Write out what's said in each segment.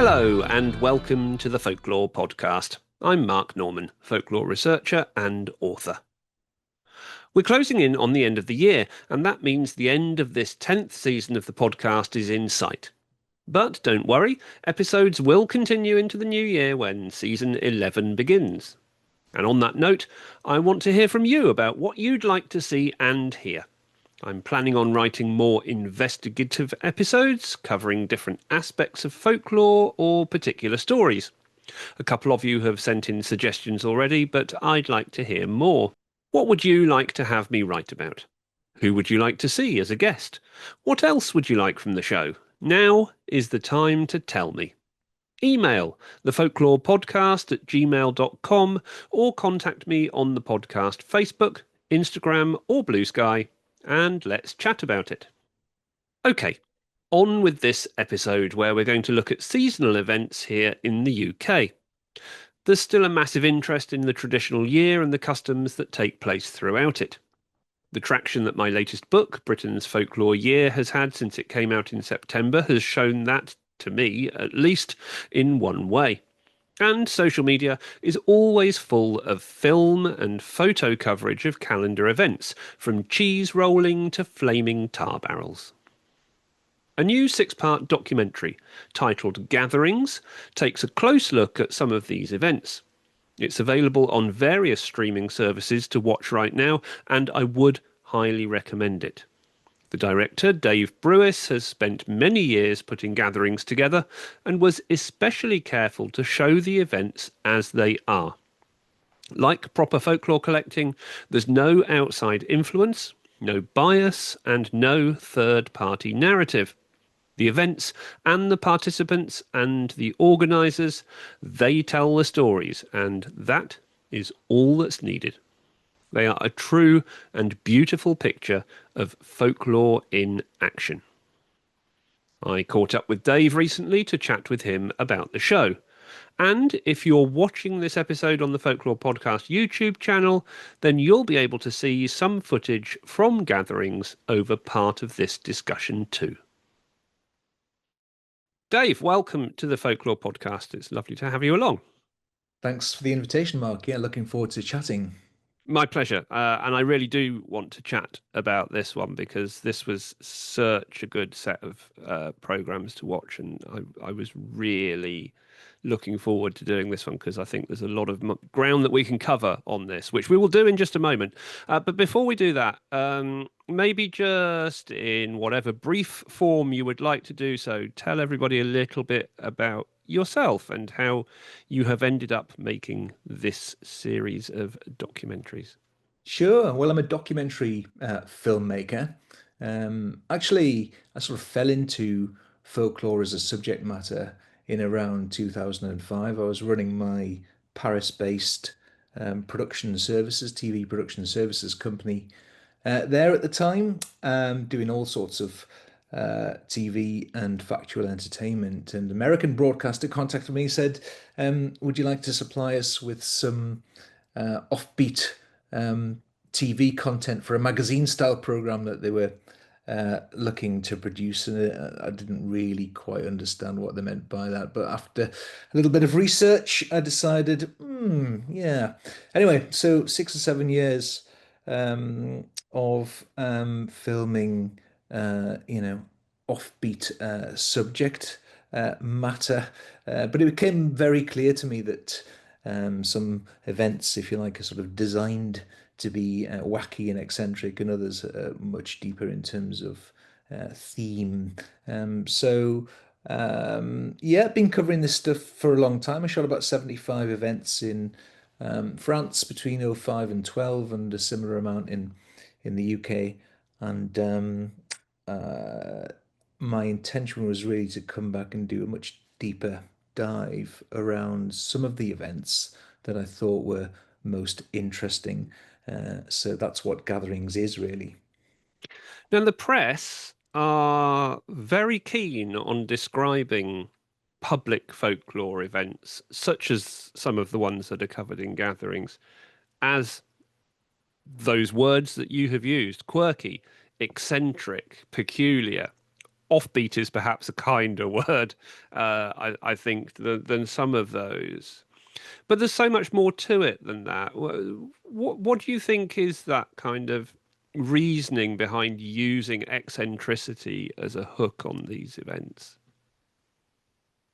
Hello and welcome to the Folklore Podcast. I'm Mark Norman, folklore researcher and author. We're closing in on the end of the year, and that means the end of this 10th season of the podcast is in sight. But don't worry, episodes will continue into the new year when season 11 begins. And on that note, I want to hear from you about what you'd like to see and hear. I'm planning on writing more investigative episodes covering different aspects of folklore or particular stories. A couple of you have sent in suggestions already, but I'd like to hear more. What would you like to have me write about? Who would you like to see as a guest? What else would you like from the show? Now is the time to tell me. Email thefolklorepodcast@gmail.com or contact me on the podcast Facebook, Instagram or Blue Sky, and let's chat about it. Okay, on with this episode where we're going to look at seasonal events here in the UK. There's still a massive interest in the traditional year and the customs that take place throughout it. The traction that my latest book, Britain's Folklore Year, has had since it came out in September has shown that, to me at least, in one way. And social media is always full of film and photo coverage of calendar events, from cheese rolling to flaming tar barrels. A new 6-part documentary titled Gatherings takes a close look at some of these events. It's available on various streaming services to watch right now, and I would highly recommend it. The director, Dave Brewis, has spent many years putting gatherings together and was especially careful to show the events as they are. Like proper folklore collecting, there's no outside influence, no bias, and no third-party narrative. The events and the participants and the organisers, they tell the stories, and that is all that's needed. They are a true and beautiful picture of folklore in action. I caught up with Dave recently to chat with him about the show. And if you're watching this episode on the Folklore Podcast YouTube channel, then you'll be able to see some footage from gatherings over part of this discussion too. Dave, welcome to the Folklore Podcast. It's lovely to have you along. Thanks for the invitation, Mark. Yeah, looking forward to chatting. My pleasure. And I really do want to chat about this one because this was such a good set of programs to watch. And I was really looking forward to doing this one because I think there's a lot of ground that we can cover on this, which we will do in just a moment. But before we do that, maybe just in whatever brief form you would like to do so, tell everybody a little bit about yourself and how you have ended up making this series of documentaries. Sure. Well, I'm a documentary filmmaker. Actually, I sort of fell into folklore as a subject matter in around 2005. I was running my Paris-based production services, TV production services company there at the time, doing all sorts of TV and factual entertainment. And American broadcaster contacted me, said, would you like to supply us with some offbeat TV content for a magazine style program that they were looking to produce? And I didn't really quite understand what they meant by that. But after a little bit of research, I decided, yeah. Anyway, so 6 or 7 years of filming, offbeat subject matter. But it became very clear to me that some events, if you like, are sort of designed to be wacky and eccentric, and others are much deeper in terms of theme. Yeah, been covering this stuff for a long time. I shot about 75 events in France between '05 and 12, and a similar amount in the UK. And my intention was really to come back and do a much deeper dive around some of the events that I thought were most interesting. So that's what Gatherings is, really. Now, the press are very keen on describing public folklore events, such as some of the ones that are covered in Gatherings, as those words that you have used: quirky, eccentric, peculiar. offbeat is perhaps a kinder word, I think, than some of those. But there's so much more to it than that. What do you think is that kind of reasoning behind using eccentricity as a hook on these events?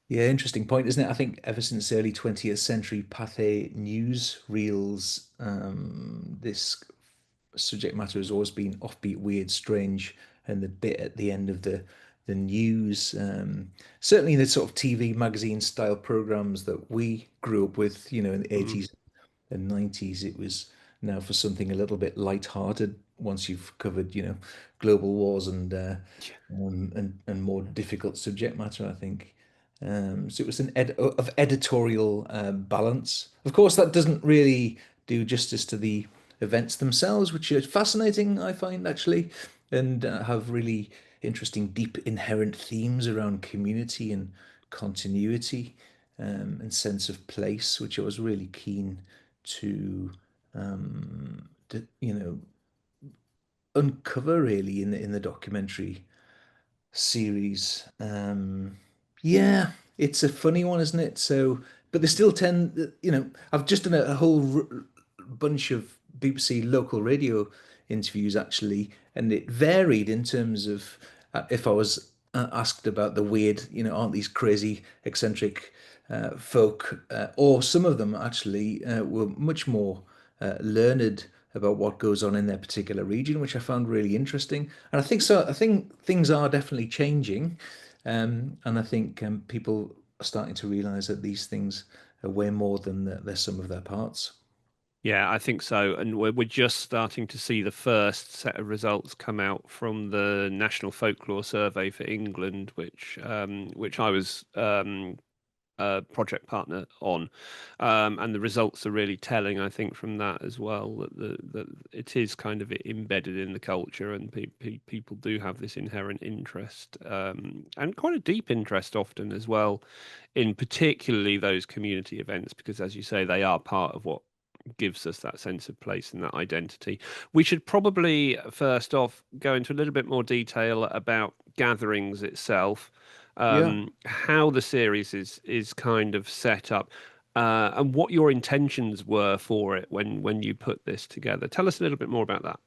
Yeah, interesting point, isn't it? I think ever since early 20th century Pathé news reels, this subject matter has always been offbeat, weird, strange, and the bit at the end of the news. Certainly the sort of TV magazine style programs that we grew up with, in the Mm. 80s and 90s, it was now for something a little bit light-hearted once you've covered, global wars and more difficult subject matter, I think. So it was an of editorial balance. Of course, that doesn't really do justice to the events themselves, which are fascinating, I find, actually, and have really interesting, deep, inherent themes around community and continuity, and sense of place, which I was really keen to uncover really in the documentary series. Yeah, it's a funny one, isn't it? So, but they still tend, I've just done a whole bunch of BBC local radio interviews actually, and it varied in terms of if I was asked about the weird, aren't these crazy, eccentric folk, or some of them actually were much more learned about what goes on in their particular region, which I found really interesting. And I think so. I think things are definitely changing, and I think people are starting to realize that these things are way more than the sum of their parts. Yeah, I think so. And we're just starting to see the first set of results come out from the National Folklore Survey for England, which I was a project partner on, and the results are really telling. I think from that as well that it is kind of embedded in the culture, and people do have this inherent interest, and quite a deep interest often as well, in particularly those community events, because as you say, they are part of what gives us that sense of place and that identity. We should probably first off go into a little bit more detail about gatherings itself, Yeah. how the series is kind of set up, and what your intentions were for it when you put this together. Tell us a little bit more about that.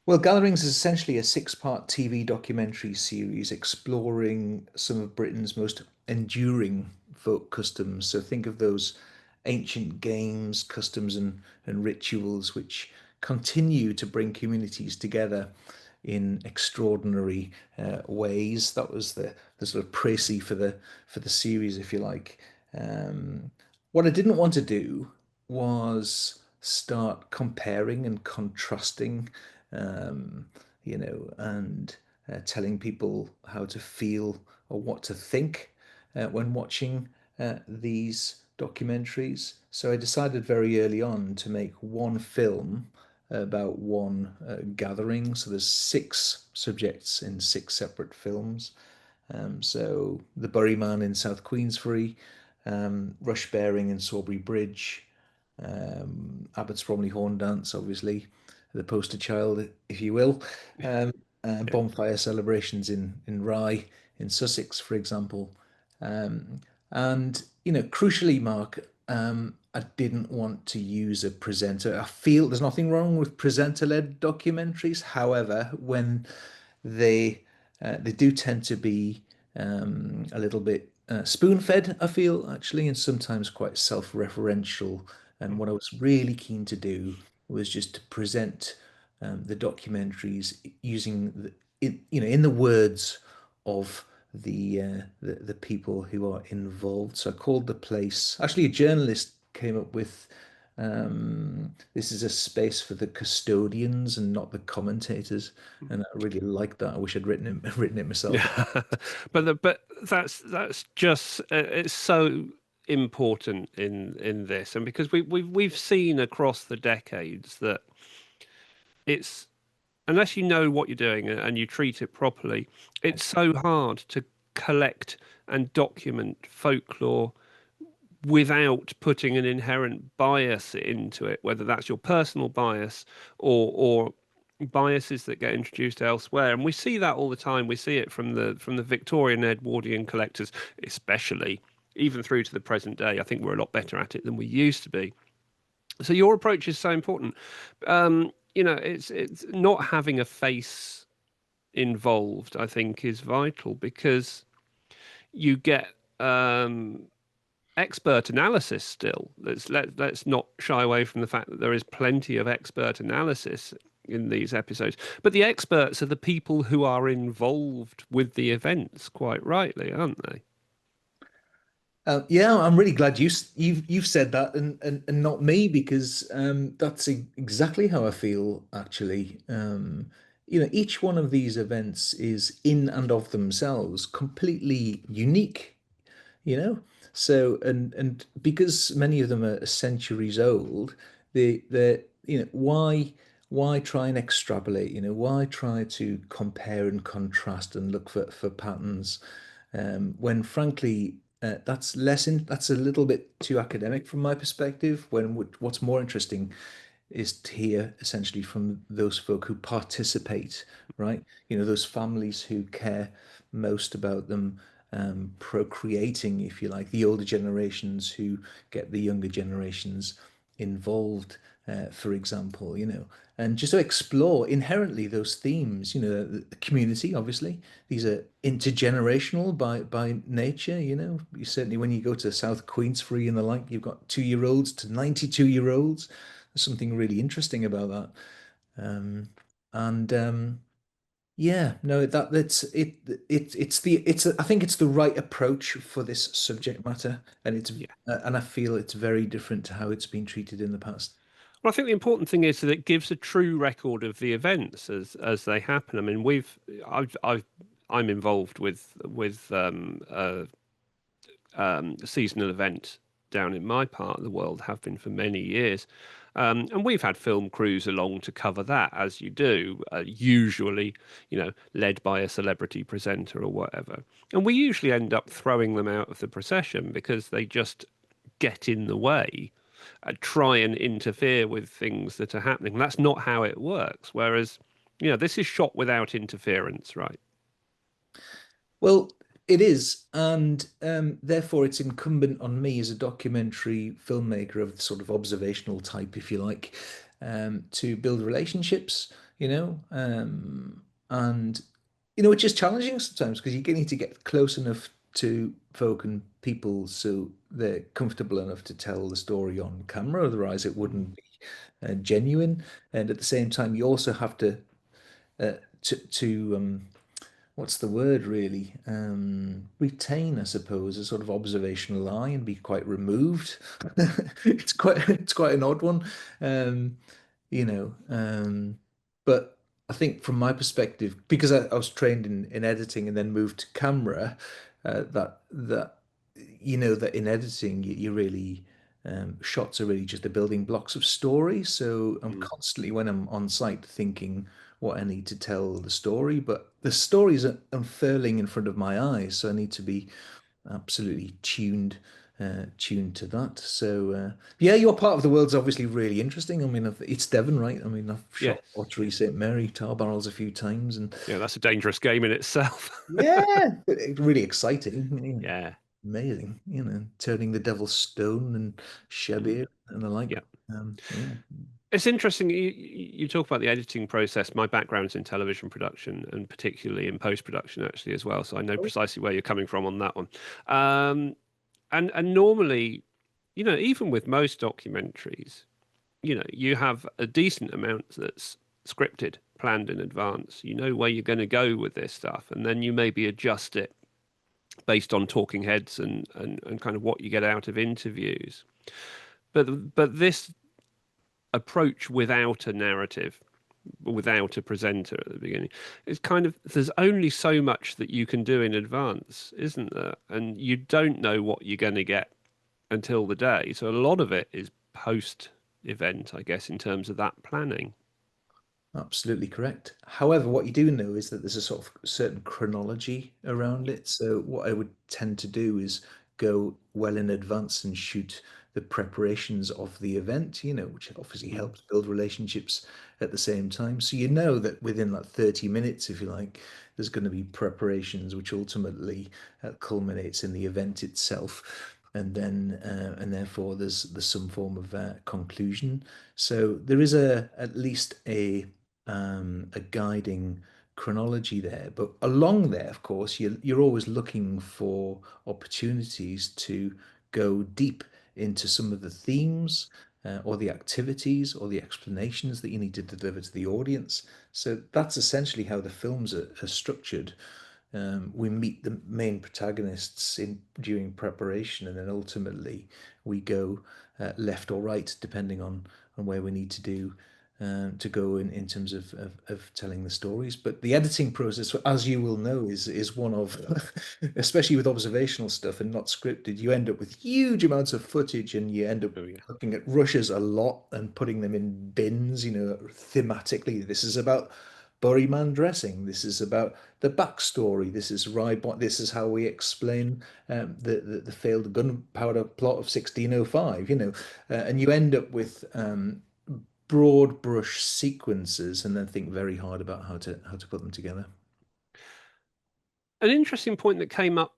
Well, Gatherings is essentially a six-part TV documentary series exploring some of Britain's most enduring folk customs. So think of those ancient games, customs, and rituals which continue to bring communities together in extraordinary ways. That was the sort of précis for the series, if you like. Um, what I didn't want to do was start comparing and contrasting, um, and telling people how to feel or what to think when watching these documentaries. So I decided very early on to make one film about one gathering. So there's six subjects in six separate films. So the Buryman in South Queensferry, Rush Bearing in Sawbury Bridge, Abbots Bromley Horn Dance, obviously, the poster child, if you will, um, Yeah. bonfire celebrations in Rye, in Sussex, for example. Um, and, crucially, Mark, I didn't want to use a presenter. I feel there's nothing wrong with presenter-led documentaries. However, when they do tend to be a little bit spoon-fed, I feel, actually, and sometimes quite self-referential. And what I was really keen to do was just to present the documentaries using in the words of the people who are involved. So I called the place. Actually, a journalist came up with this is a space for the custodians and not the commentators, and I really liked that. I wish I'd written it written it myself. Yeah, but that's just it's so important in this, and because we've seen across the decades that it's, unless you know what you're doing and you treat it properly, it's so hard to collect and document folklore without putting an inherent bias into it, whether that's your personal bias or biases that get introduced elsewhere, and we see that all the time. We see it from the Victorian Edwardian collectors, especially, even through to the present day. I think we're a lot better at it than we used to be. So your approach is so important. It's not having a face involved, I think, is vital because you get um, expert analysis still. Let's not shy away from the fact that there is plenty of expert analysis in these episodes. But the experts are the people who are involved with the events, quite rightly, aren't they? Yeah, I'm really glad you've said that and not me because that's exactly how I feel actually. Each one of these events is in and of themselves completely unique, you know? So and because many of them are centuries old, why try and extrapolate, why try to compare and contrast and look for patterns when frankly that's a little bit too academic from my perspective. When what's more interesting is to hear essentially from those folk who participate, right? Those families who care most about them procreating, if you like, the older generations who get the younger generations involved, for example, and just to explore inherently those themes, the community, obviously, these are intergenerational by nature, You certainly, when you go to South Queensferry and the like, you've got 2 year olds to 92-year-olds. There's something really interesting about that. And yeah, no, that's it. I think it's the right approach for this subject matter, Yeah. and I feel it's very different to how it's been treated in the past. Well, I think the important thing is that it gives a true record of the events as they happen. I mean, I'm involved with a seasonal event down in my part of the world, have been for many years. And we've had film crews along to cover that, as you do, usually, led by a celebrity presenter or whatever. And we usually end up throwing them out of the procession because they just get in the way, try and interfere with things that are happening. That's not how it works. Whereas, this is shot without interference, right? Well, it is, and therefore it's incumbent on me as a documentary filmmaker of the sort of observational type, if you like, to build relationships, and which is challenging sometimes because you need to get close enough to folk and people so they're comfortable enough to tell the story on camera, otherwise it wouldn't be genuine. And at the same time, you also have uh, to what's the word really? Retain, I suppose, a sort of observational eye and be quite removed. It's quite an odd one, um, you know. But I think from my perspective, because I was trained in editing and then moved to camera, that in editing you really shots are really just the building blocks of story. So I'm Mm. constantly when I'm on site thinking what I need to tell the story, but the story is unfurling in front of my eyes, so I need to be absolutely tuned to that. So yeah, your part of the world's obviously really interesting. I mean, it's Devon, right? I mean, I've shot Yes. Ottery St Mary tar barrels a few times, and Yeah, that's a dangerous game in itself. yeah, really exciting. Yeah. Amazing, turning the devil's stone and Mm. Shebir and the like. Yeah. Yeah. It's interesting. You talk about the editing process. My background's in television production and particularly in post production, actually, as well. So I know precisely where you're coming from on that one. Um, and normally, even with most documentaries, you have a decent amount that's scripted, planned in advance. You know where you're going to go with this stuff, and then you maybe adjust it based on talking heads and kind of what you get out of interviews. But this approach without a narrative, without a presenter at the beginning, it's kind of there's only so much that you can do in advance, isn't there? And you don't know what you're going to get until the day. So a lot of it is post event, I guess, in terms of that planning. Absolutely correct. However, what you do know is that there's a sort of certain chronology around it. So what I would tend to do is go well in advance and shoot the preparations of the event, which obviously Mm. helps build relationships at the same time. So you know that within like 30 minutes, if you like, there's going to be preparations, which ultimately culminates in the event itself. And therefore there's some form of conclusion. So there is at least a guiding chronology there. But along there, of course, you're always looking for opportunities to go deep into some of the themes or the activities or the explanations that you need to deliver to the audience. So that's essentially how the films are structured. We meet the main protagonists in during preparation, and then ultimately we go left or right, depending on where we need to go in terms of telling the stories. But the editing process, as you will know, is one of, especially with observational stuff and not scripted, you end up with huge amounts of footage, and you end up Oh yeah. looking at rushes a lot and putting them in bins, thematically. This is about Buryman dressing. This is about the backstory. This is right. This is how we explain the failed gunpowder plot of 1605. And you end up with broad brush sequences, and then think very hard about how to put them together. An interesting point that came up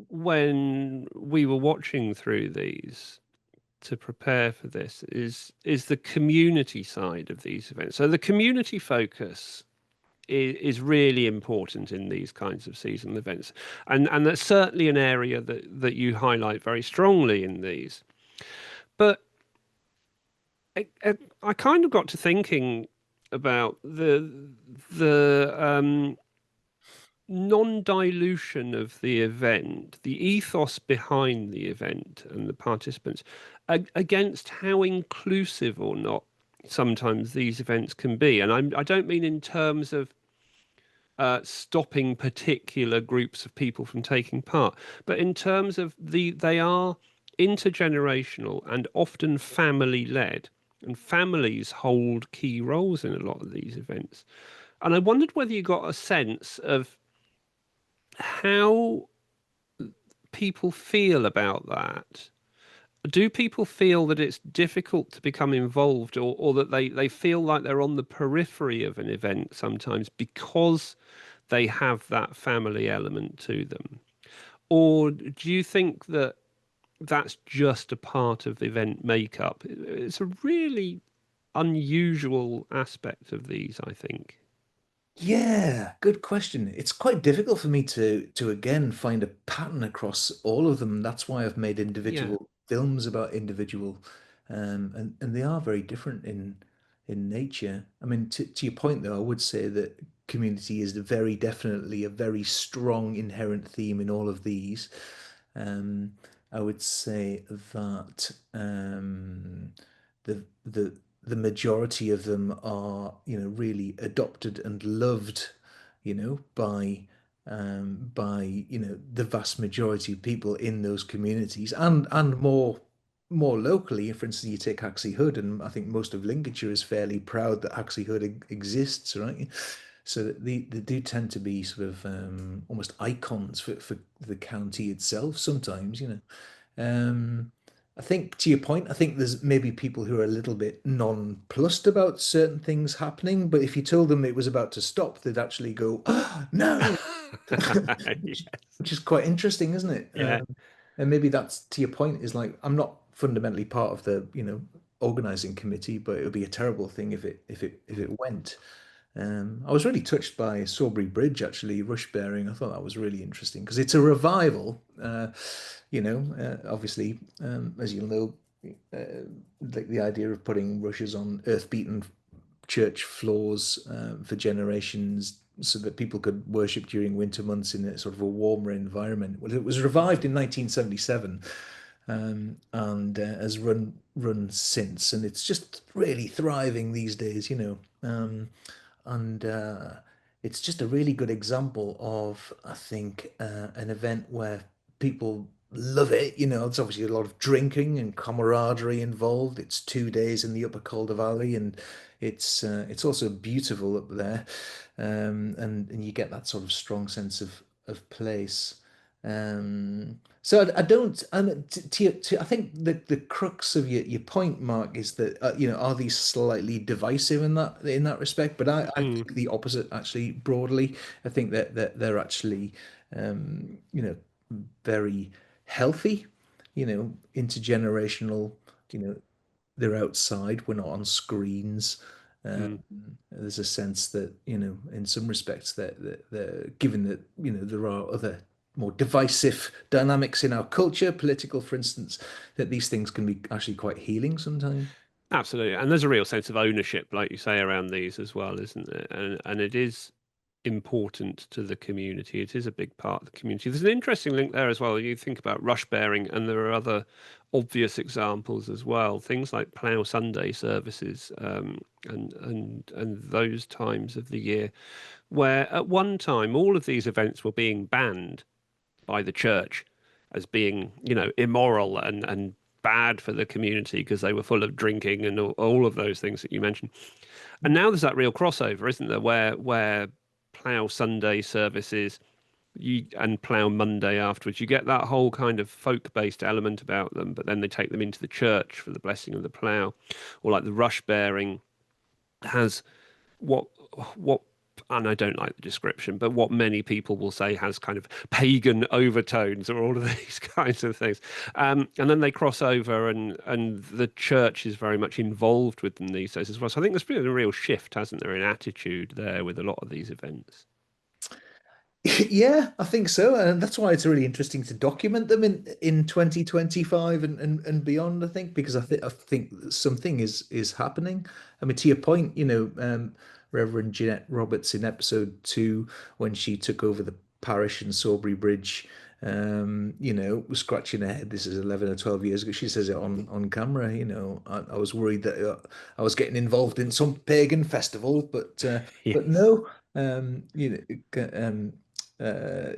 when we were watching through these to prepare for this is the community side of these events. So the community focus is really important in these kinds of seasonal events, and that's certainly an area that you highlight very strongly in these. But I kind of got to thinking about the non-dilution of the event, the ethos behind the event and the participants, against how inclusive or not sometimes these events can be. And I don't mean in terms of stopping particular groups of people from taking part, but in terms of they are intergenerational and often family led, and families hold key roles in a lot of these events. And I wondered whether you got a sense of how people feel about that. Do people feel that it's difficult to become involved, or that they feel like they're on the periphery of an event sometimes because they have that family element to them? Or do you think that that's just a part of event makeup? It's a really unusual aspect of these, I think. Yeah, good question. It's quite difficult for me to again find a pattern across all of them. That's why I've made Yeah. individual films about individual, and they are very different in nature. I mean, to your point though, I would say that community is very definitely a very strong inherent theme in all of these. Um, I would say that the majority of them are, really adopted and loved, by the vast majority of people in those communities, and more locally. For instance, you take Haxey Hood, and I think most of Lincolnshire is fairly proud that Haxey Hood exists, right? So that they do tend to be sort of almost icons for the county itself sometimes, Um, I think to your point, I think there's maybe people who are a little bit nonplussed about certain things happening, but if you told them it was about to stop, they'd actually go, "Oh, no," which, Yes. which is quite interesting, isn't it? Yeah. And maybe that's to your point is like, I'm not fundamentally part of the, organizing committee, but it would be a terrible thing if it went. I was really touched by Sawbury Bridge, actually, Rush Bearing. I thought that was really interesting because it's a revival. Obviously, as you'll know, the idea of putting rushes on earth-beaten church floors for generations so that people could worship during winter months in a sort of a warmer environment. Well, it was revived in 1977 and has run since, and it's just really thriving these days. And it's just a really good example of, I think, an event where people love it. It's obviously a lot of drinking and camaraderie involved. It's 2 days in the Upper Calder Valley, and it's also beautiful up there, and you get that sort of strong sense of place. So I don't, and I think the crux of your point, Mark, is that are these slightly divisive in that respect? But I Mm, think the opposite actually broadly. I think that they're actually you know very healthy, intergenerational. You know, they're outside. We're not on screens. Um, mm. there's a sense that, in some respects given that, there are other more divisive dynamics in our culture, political, for instance, that these things can be actually quite healing sometimes. Absolutely. And there's a real sense of ownership, like you say, around these as well, isn't it? And it is important to the community. It is a big part of the community. There's an interesting link there as well. You think about rush bearing, and there are other obvious examples as well. Things like Plough Sunday services, and those times of the year where at one time all of these events were being banned by the church as being, immoral and bad for the community because they were full of drinking and all of those things that you mentioned. And now there's that real crossover, isn't there, where Plough Sunday services and Plough Monday afterwards, you get that whole kind of folk-based element about them, but then they take them into the church for the blessing of the plough, or like the rush bearing has what what and I don't like the description, but what many people will say has kind of pagan overtones or all of these kinds of things. And then they cross over and the church is very much involved with them these days as well. So I think there's been a real shift, hasn't there, in attitude there with a lot of these events. Yeah, I think so, and that's why it's really interesting to document them in 2025 and beyond. I think because I think something is happening. I mean, to your point, Reverend Jeanette Roberts in episode 2, when she took over the parish in Sawbury Bridge, was scratching her head. This is 11 or 12 years ago. She says it on camera. I was worried that I was getting involved in some pagan festival, but Yes. no. Um, you know,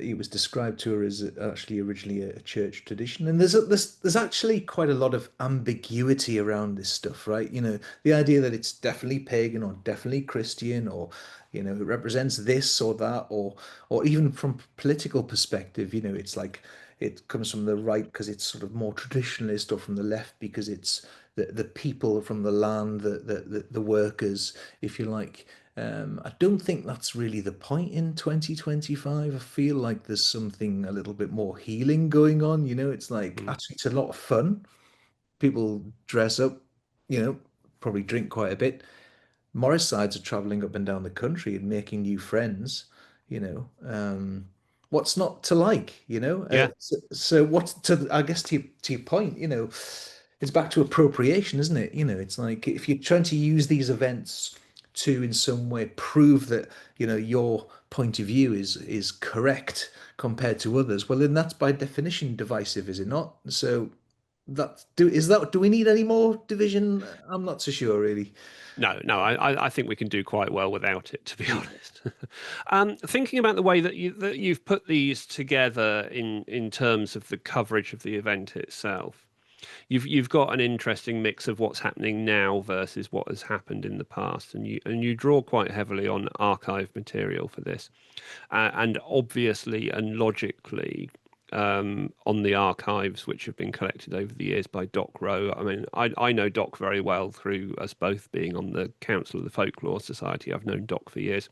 it was described to her as actually originally a church tradition, and there's actually quite a lot of ambiguity around this stuff, right? The idea that it's definitely pagan or definitely Christian, or it represents this or that, or even from political perspective, it's like it comes from the right because it's sort of more traditionalist, or from the left because it's the people from the land, the workers, if you like. I don't think that's really the point in 2025. I feel like there's something a little bit more healing going on. It's like Mm. actually it's a lot of fun. People dress up, probably drink quite a bit. Morris sides are traveling up and down the country and making new friends. You know, what's not to like? Yeah. So what's to? I guess to your point, it's back to appropriation, isn't it? It's like if you're trying to use these events to in some way prove that your point of view is correct compared to others, well then that's by definition divisive, is it not? So do we need any more division? I'm not so sure really. No, no, I think we can do quite well without it, to be honest. Thinking about the way that you've put these together in terms of the coverage of the event itself, you've got an interesting mix of what's happening now versus what has happened in the past, and you draw quite heavily on archive material for this, and obviously and logically on the archives which have been collected over the years by Doc Rowe. I mean, I know Doc very well through us both being on the Council of the Folklore Society. I've known Doc for years.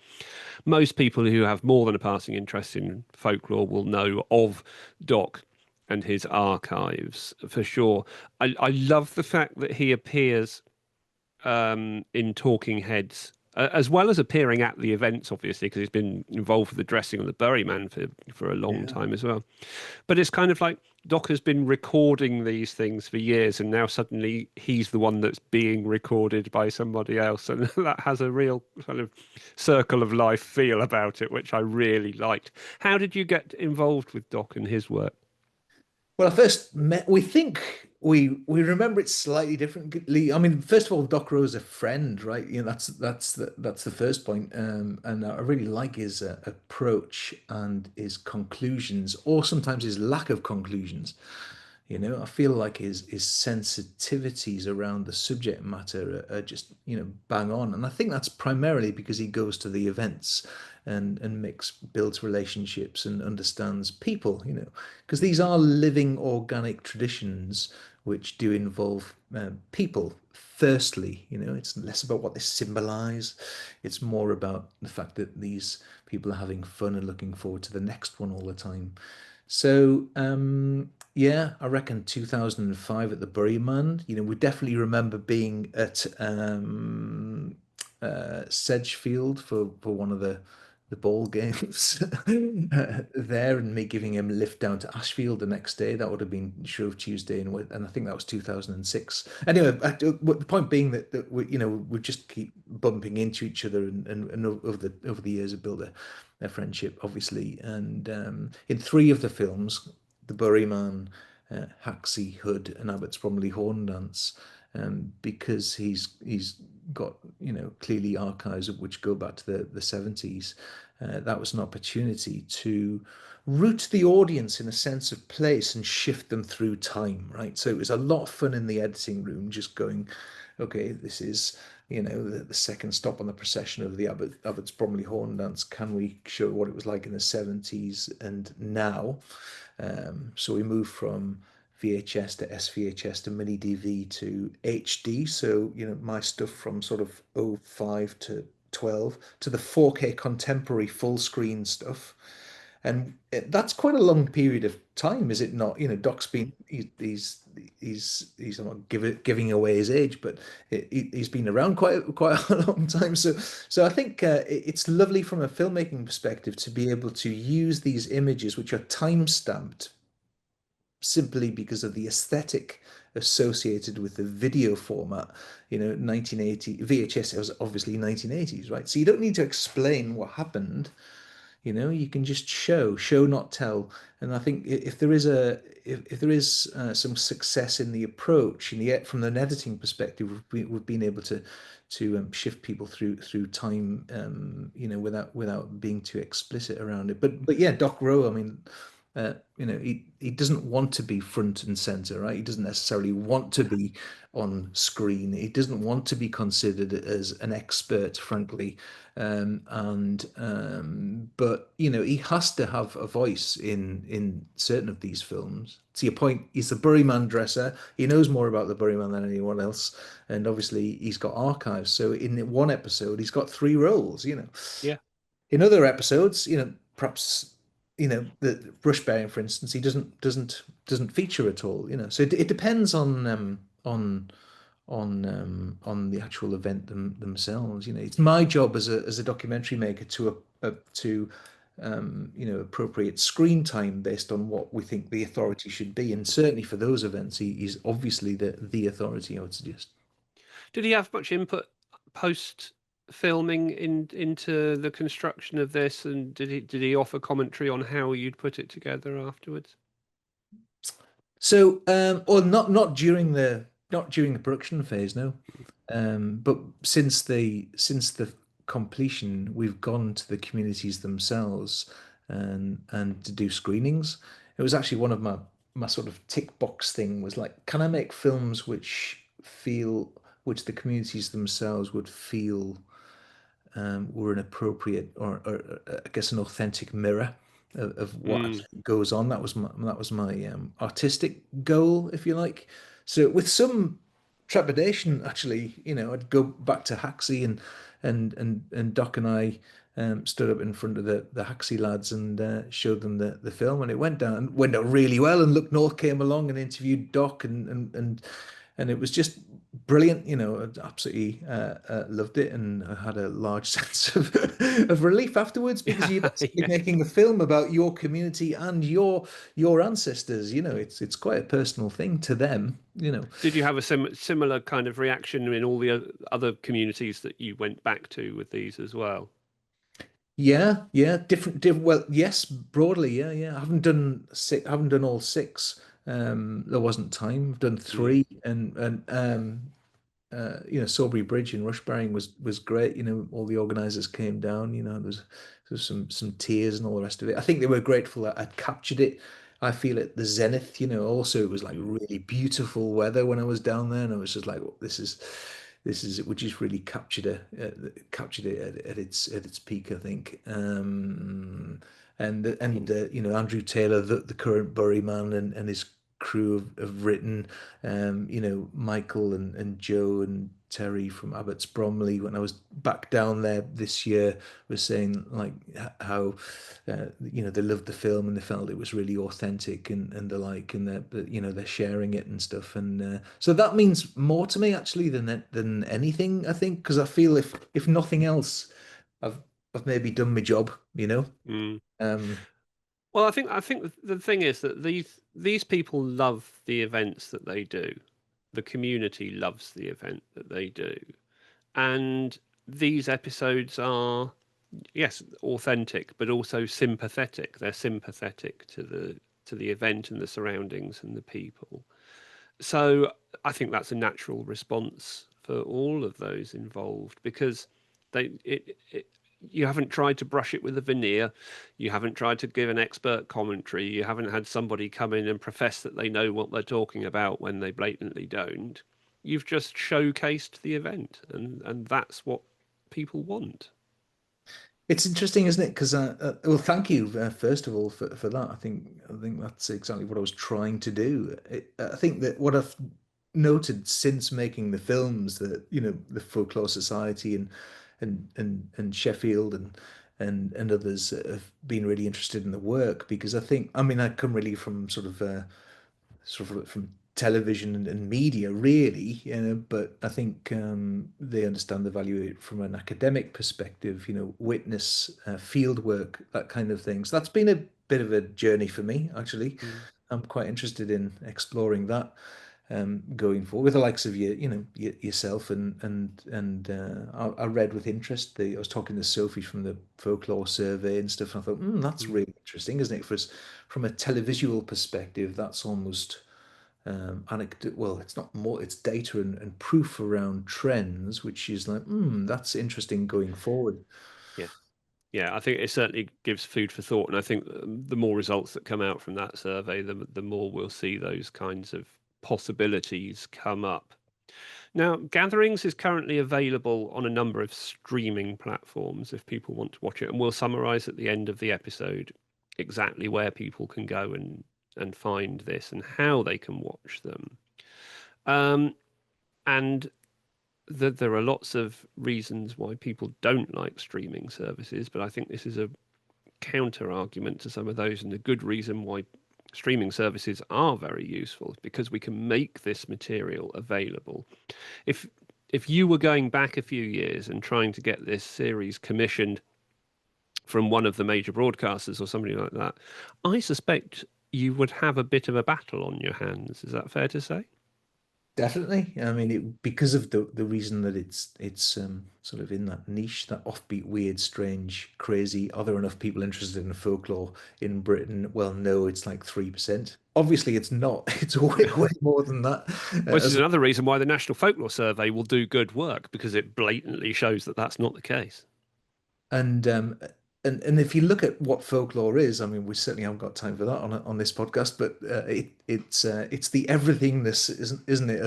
Most people who have more than a passing interest in folklore will know of Doc and his archives for sure. I love the fact that he appears in Talking Heads, as well as appearing at the events, obviously, because he's been involved with the dressing of the Buryman for a long Yeah. time as well. But it's kind of like Doc has been recording these things for years, and now suddenly he's the one that's being recorded by somebody else, and that has a real kind of circle of life feel about it, which I really liked. How did you get involved with Doc and his work? Well, I first met. We think we remember it slightly differently. I mean, first of all, Doc Rowe's a friend, right? That's the first point. And I really like his approach and his conclusions, or sometimes his lack of conclusions. I feel like his sensitivities around the subject matter are just, bang on. And I think that's primarily because he goes to the events and makes builds relationships and understands people, because these are living organic traditions which do involve people. Firstly, it's less about what they symbolize. It's more about the fact that these people are having fun and looking forward to the next one all the time. So, yeah, I reckon 2005 at the Buryman. We definitely remember being at Sedgefield for one of the ball games there, and me giving him a lift down to Ashfield the next day. That would have been Shrove Tuesday, and I think that was 2006. Anyway, the point being that we just keep bumping into each other, and over the years have built a friendship, obviously. And in three of the films, the Buryman, Haxie, Hood, and Abbott's Bromley Horn Dance, because he's got clearly archives of which go back to the 70s. That was an opportunity to root the audience in a sense of place and shift them through time, right? So it was a lot of fun in the editing room, just going, okay, this is the second stop on the procession of the Abbott's Bromley Horn Dance. Can we show what it was like in the 70s and now? So we moved from VHS to SVHS to mini DV to HD. So, my stuff from sort of '05 to 12 to the 4K contemporary full screen stuff. And that's quite a long period of time, is it not? Doc's been he's I'm not giving away his age, but he's been around quite a long time. So I think it's lovely from a filmmaking perspective to be able to use these images, which are time stamped simply because of the aesthetic associated with the video format. 1980 VHS was obviously 1980s, right? So you don't need to explain what happened. You can just show, not tell. And I think if there is if there is some success in the approach, from an editing perspective, we've been able to shift people through time, without being too explicit around it. But yeah, Doc Rowe, I mean, he doesn't want to be front and center, right? He doesn't necessarily want to be on screen. He doesn't want to be considered as an expert, frankly. But he has to have a voice in certain of these films. To your point, he's the Buryman dresser. He knows more about the Buryman than anyone else, and obviously he's got archives. So in one episode, he's got three roles. Yeah. In other episodes, perhaps the brush bearing, for instance, he doesn't feature at all. So it depends on the actual event themselves. It's my job as a documentary maker to appropriate screen time based on what we think the authority should be, and certainly for those events, he's obviously the authority, I would suggest. Did he have much input post filming into the construction of this, and did he offer commentary on how you'd put it together afterwards? So, or not during the production phase, no. But since the completion, we've gone to the communities themselves and to do screenings. It was actually one of my sort of tick box thing was like, can I make films which the communities themselves would feel were an appropriate, or I guess an authentic mirror of what Mm. actually goes on. That was my artistic goal, if you like. So with some trepidation, actually, I'd go back to Haxie, and Doc and I stood up in front of the Haxie lads and showed them the film, and it went down really well. And Look North came along and interviewed Doc, and it was just brilliant. I absolutely loved it, and I had a large sense of relief afterwards, because Yeah, you're basically yeah. making a film about your community and your ancestors. It's quite a personal thing to them. Did you have a similar kind of reaction in all the other communities that you went back to with these as well? Yeah, yeah, different. Well, yes, broadly, yeah, yeah. I haven't done all six. There wasn't time. I've done Mm. three, and Sawbury Bridge in Rushbarring was great. All the organisers came down. There was some tears and all the rest of it. I think they were grateful that I'd captured it I feel at the zenith, also it was like Mm, really beautiful weather when I was down there, and I was just like, "Oh, this is it." Would just really captured it at its peak, I think. And mm, Andrew Taylor, the current Bury man, and his crew have written, Michael and Joe and Terry from Abbots Bromley. When I was back down there this year, was saying like how they loved the film and they felt it was really authentic and the like, and they're sharing it and stuff, and so that means more to me actually than anything, I think, because I feel if nothing else, I've I've maybe done my job, mm. um Well, I think the thing is that these people love the events that they do. The community loves the event that they do, and these episodes are, yes, authentic, but also sympathetic. They're sympathetic to the event and the surroundings and the people. So I think that's a natural response for all of those involved because it you haven't tried to brush it with a veneer, you haven't tried to give an expert commentary, you haven't had somebody come in and profess that they know what they're talking about when they blatantly don't. You've just showcased the event, and that's what people want. It's interesting, isn't it? Because well, thank you first of all for that. I think that's exactly what I was trying to do. I think that what I've noted since making the films, that the Folklore Society and Sheffield and others have been really interested in the work, because I think, I mean, I come really from sort of from television and media, really, but I think they understand the value from an academic perspective, witness, field work, that kind of thing. So that's been a bit of a journey for me, actually. Mm, I'm quite interested in exploring that going forward with the likes of yourself and I read with interest. I was talking to Sophie from the Folklore Survey and stuff, and I thought, that's mm. really interesting, isn't it? From a televisual perspective, that's almost anecdote. Well, it's not more, it's data and proof around trends, which is like, that's interesting going forward. Yeah. Yeah, I think it certainly gives food for thought, and I think the more results that come out from that survey, the more we'll see those kinds of possibilities come up. Now, Gatherings is currently available on a number of streaming platforms if people want to watch it, and we'll summarize at the end of the episode exactly where people can go and find this and how they can watch them. Um, and there are lots of reasons why people don't like streaming services, but I think this is a counter argument to some of those, and a good reason why streaming services are very useful because we can make this material available. If if you were going back a few years and trying to get this series commissioned from one of the major broadcasters or somebody like that, I suspect you would have a bit of a battle on your hands. Is that fair to say? Definitely. I mean, because of the reason that it's sort of in that niche, that offbeat, weird, strange, crazy. Are there enough people interested in folklore in Britain? Well, no, it's like 3%. Obviously, it's not. It's way more than that. Which is As another reason why the National Folklore Survey will do good work because it blatantly shows that that's not the case. And and if you look at what folklore is, I mean, we certainly haven't got time for that on this podcast, but it's the everythingness, isn't it,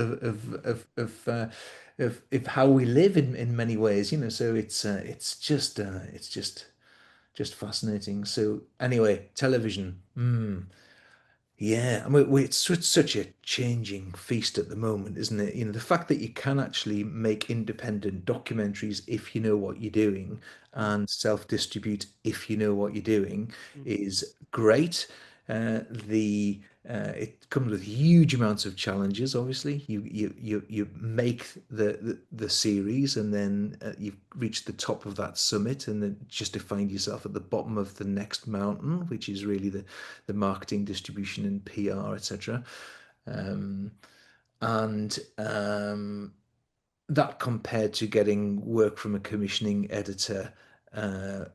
of how we live in many ways, So it's just fascinating. So anyway, television. Yeah, I mean, it's such a changing feast at the moment, isn't it? The fact that you can actually make independent documentaries if you know what you're doing, and self-distribute if you know what you're doing, Mm. is great. The It comes with huge amounts of challenges. Obviously, you make the series, and then you've reached the top of that summit, and then just to find yourself at the bottom of the next mountain, which is really the marketing, distribution, and PR, etc. Um, and That compared to getting work from a commissioning editor, uh,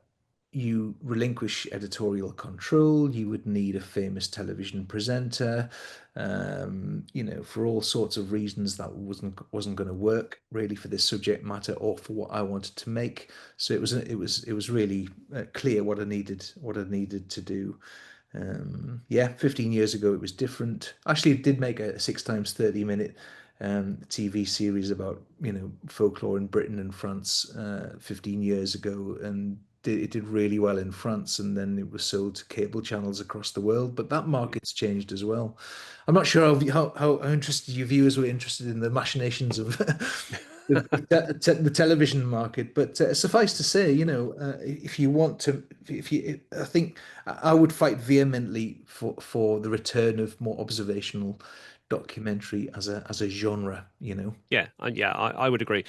you relinquish editorial control. You would need a famous television presenter, for all sorts of reasons that wasn't going to work really for this subject matter or for what I wanted to make. So it was really clear what I needed to do. Yeah, 15 years ago it was different. Actually, it did make a 6 times 30 minute TV series about, folklore in Britain and France 15 years ago, and it did really well in France, and then it was sold to cable channels across the world. But that market's changed as well. I'm not sure how interested your viewers were interested in the machinations of the television market, but suffice to say, if you want to, if you, I think I would fight vehemently for the return of more observational documentary as a genre. Yeah, yeah, I would agree.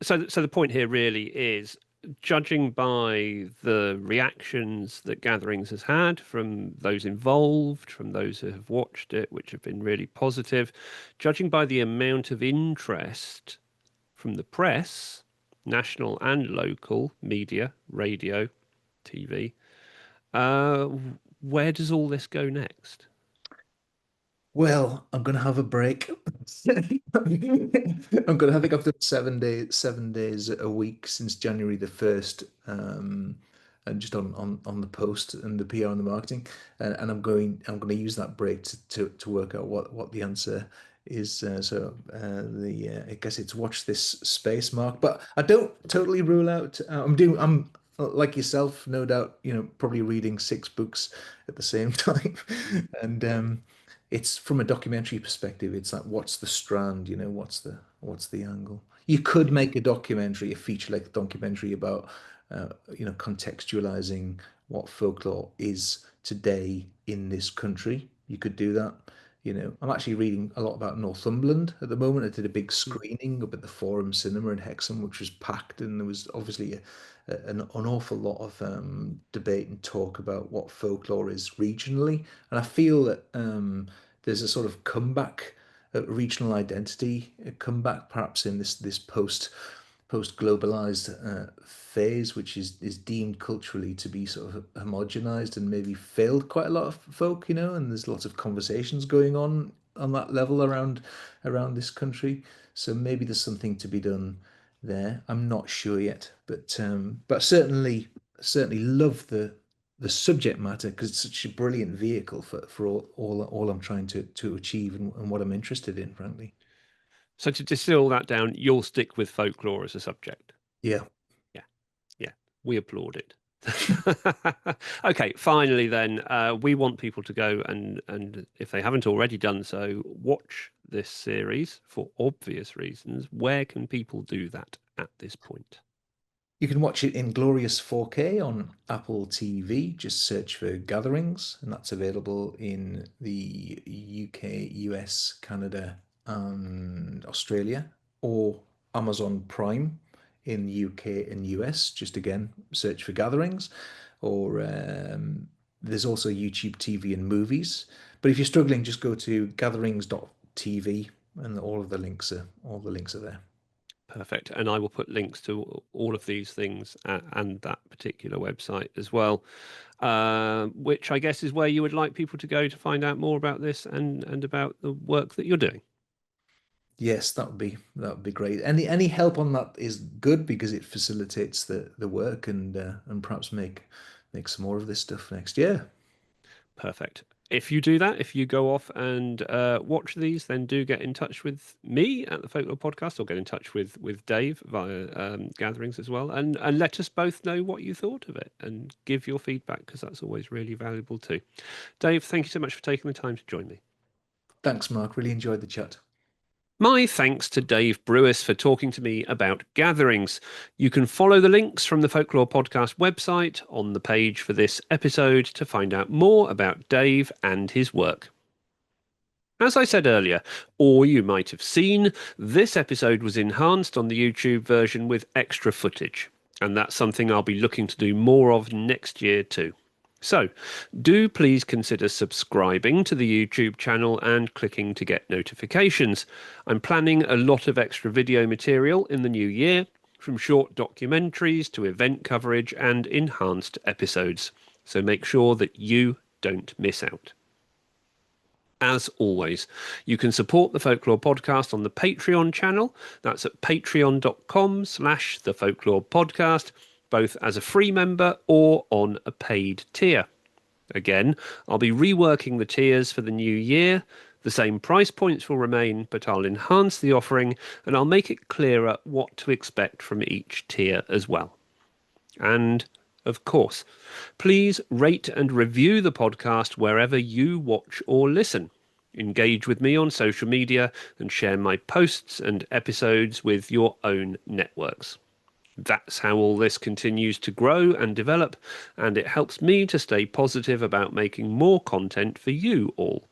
So the point here really is, judging by the reactions that Gatherings has had from those involved, from those who have watched it, which have been really positive, judging by the amount of interest from the press, national and local media, radio, TV, uh, where does all this go next? Well, I'm gonna have a break. I'm gonna have, I think I've done 7 days a week since January the 1st, and just on the post and the PR and the marketing, and I'm going to use that break to work out what the answer is. I guess it's watch this space, Mark, but I don't totally rule out. I'm like yourself, no doubt. Probably reading 6 books at the same time, and it's from a documentary perspective. It's like, what's the strand? What's the angle? You could make a documentary, a feature-length documentary about, contextualizing what folklore is today in this country. You could do that. I'm actually reading a lot about Northumberland at the moment. I did a big screening up at the Forum Cinema in Hexham, which was packed, and there was obviously an awful lot of debate and talk about what folklore is regionally. And I feel that there's a sort of comeback at regional identity, a comeback perhaps in this post globalized phase, which is deemed culturally to be sort of homogenized and maybe failed quite a lot of folk, and there's lots of conversations going on that level around this country. So maybe there's something to be done there. I'm not sure yet, but certainly love the subject matter because it's such a brilliant vehicle for all I'm trying to achieve and what I'm interested in, frankly. So to distill that down, you'll stick with folklore as a subject. Yeah. Yeah, yeah, we applaud it. Okay, finally then, we want people to go and if they haven't already done so, watch this series for obvious reasons. Where can people do that at this point? You can watch it in glorious 4K on Apple TV. Just search for Gatherings, and that's available in the UK, US, Canada, and Australia, or Amazon Prime in UK and US. Just again, search for Gatherings, or there's also YouTube TV and movies. But if you're struggling, just go to gatherings.tv, and all the links are there. Perfect. And I will put links to all of these things and that particular website as well, which I guess is where you would like people to go to find out more about this and about the work that you're doing. Yes, that would be great. Any help on that is good because it facilitates the work and perhaps make some more of this stuff next year. Perfect. If you do that, if you go off and watch these, then do get in touch with me at the Folklore Podcast, or get in touch with Dave via Gatherings as well, and let us both know what you thought of it and give your feedback because that's always really valuable too. Dave, thank you so much for taking the time to join me. Thanks, Mark. Really enjoyed the chat. My thanks to Dave Brewis for talking to me about Gatherings. You can follow the links from the Folklore Podcast website on the page for this episode to find out more about Dave and his work. As I said earlier, or you might have seen, this episode was enhanced on the YouTube version with extra footage, and that's something I'll be looking to do more of next year too. So, do please consider subscribing to the YouTube channel and clicking to get notifications. I'm planning a lot of extra video material in the new year, from short documentaries to event coverage and enhanced episodes. So make sure that you don't miss out. As always, you can support the Folklore Podcast on the Patreon channel. That's at patreon.com/the Folklore Podcast, both as a free member or on a paid tier. Again, I'll be reworking the tiers for the new year. The same price points will remain, but I'll enhance the offering and I'll make it clearer what to expect from each tier as well. And, of course, please rate and review the podcast wherever you watch or listen. Engage with me on social media and share my posts and episodes with your own networks. That's how all this continues to grow and develop, and it helps me to stay positive about making more content for you all.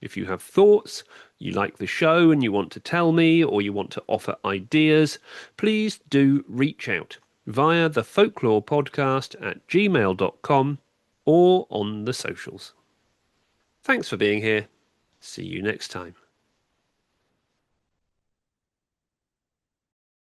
If you have thoughts, you like the show and you want to tell me, or you want to offer ideas, please do reach out via the Folklore Podcast at gmail.com or on the socials. Thanks for being here. See you next time.